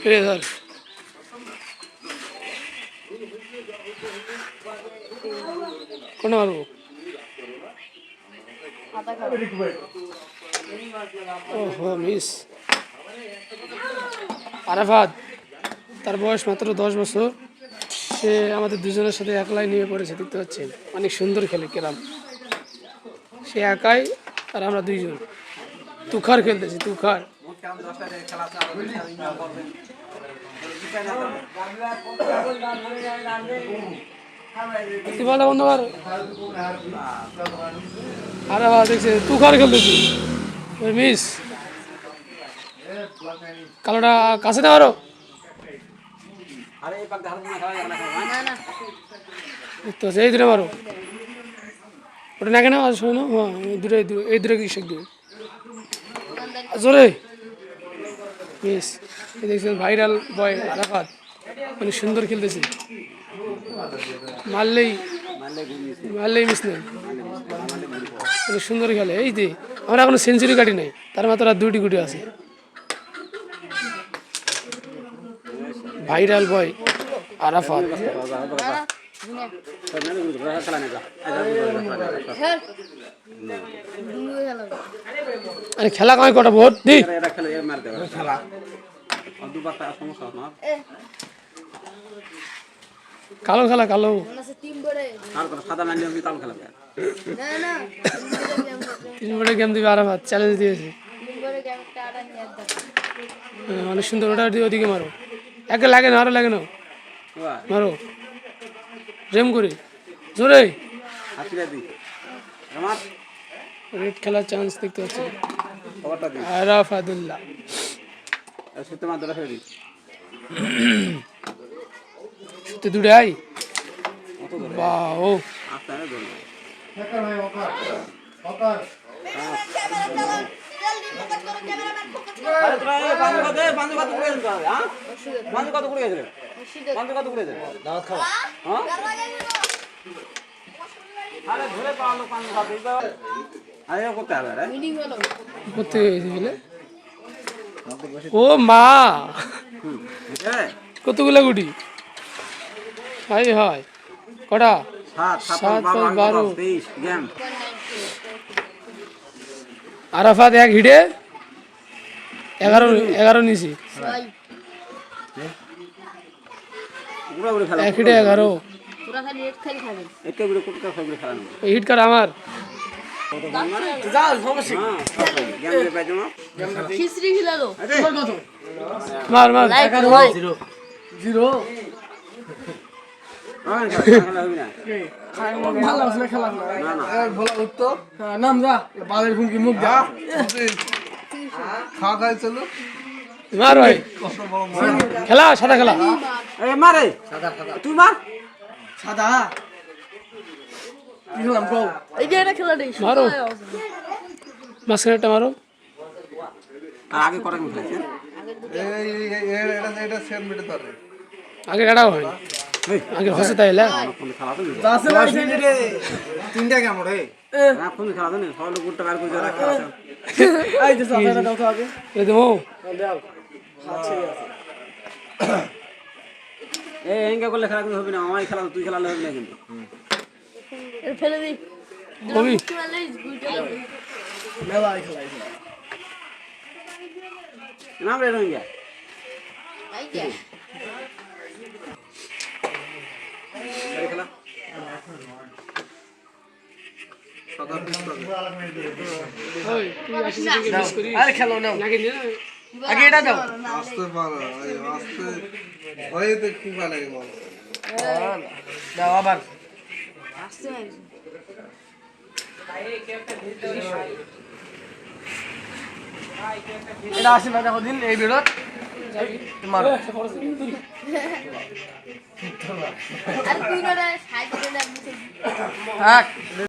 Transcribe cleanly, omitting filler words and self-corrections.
ধর কোনটা মারবো? ওহো মিস। আরাফাত, তার বয়স মাত্র 10 বছর। সে আমাদের দুজনের সাথে একলাই নিয়ে পড়েছে, দেখতে পাচ্ছেন। অনেক সুন্দর খেলে ক্যারাম। সে একাই আর আমরা দুইজন তুখার খেলতেছি। তুখার বন্ধু আরে দেখছে তুখার খেলতেছি মিস। কালোটা কাছে না আরো এই দূরে মারো ওটা না কেন শোনো না। হ্যাঁ দূরে এই দূরে কি শেখ দেবে জোরে মিস। দেখছেন ভাইরাল বয় আরাফাত অনেক সুন্দর খেলতেছে। মারলেই মিস নেই, অনেক সুন্দর খেলে। এই যে আমরা এখনো সেঞ্চুরি কাটি নাই, তার মাত্র আর 2টি গুটি আছে। ভাইরাল বয় আরাফাত। আরে খেলা কয় কটা ভোট দি কালো খেলা কালো গেম দিবে আরাফাত চ্যালেঞ্জ দিয়েছে। অনেক সুন্দর ওটা ওদিকে মারো। একে লাগে না আরো লাগে না মারো জেম করে জোরে। রেড খেলার চান্স দেখতে পাচ্ছি আরাফাতুল্লাহ। সত্যি দূরে আই বাও ও মা কতগুলা গুটি হাই হাই কটা 7 12 আরাফাত এক হিটে 11 নিছি এক হিটে 11 হিট কর আমার মার মার জিরো নাম যা বালের ঘুমকি মুখ যা খাওয়া খাই চলো মার ভাই খেলা সাদা খেলা মারে তুই মার সাদা কি খেলাম কও এই যে এটা খেলা দেই মারো মাসখানেটা মারো আগে করা কি খেলেছেন এটা সেম মিটে ধরে আগে এটাও হয় আগে হসে তাইলা তিনটা কেমন রে এখন খেলা দেন সব গুটটা বার করে রাখা আছে এই যে সাদাটা দাও তো আগে এই দেবো দাও আচ্ছা এই এঙ্গা করলে খেলা কিন্তু হবে না আমায় খেলা তুই খেলালে হবে না কিন্তু এর ফেলে দি কবি মেলা খেলাই নাম রে রঙ্গিয়া আই কে খেলা সাদা পিস ওই তুই আসিস কি মিস করি আরে খেলো নাও লাগে নি আগে এটা দাও আস্তে মারো আস্তে ওই তো কি ভালো লাগে বল দাও আবার আস্তে এটা আসে না দেখো দিন এই ভিডিও মারো আর তুই না সাইড করে থাক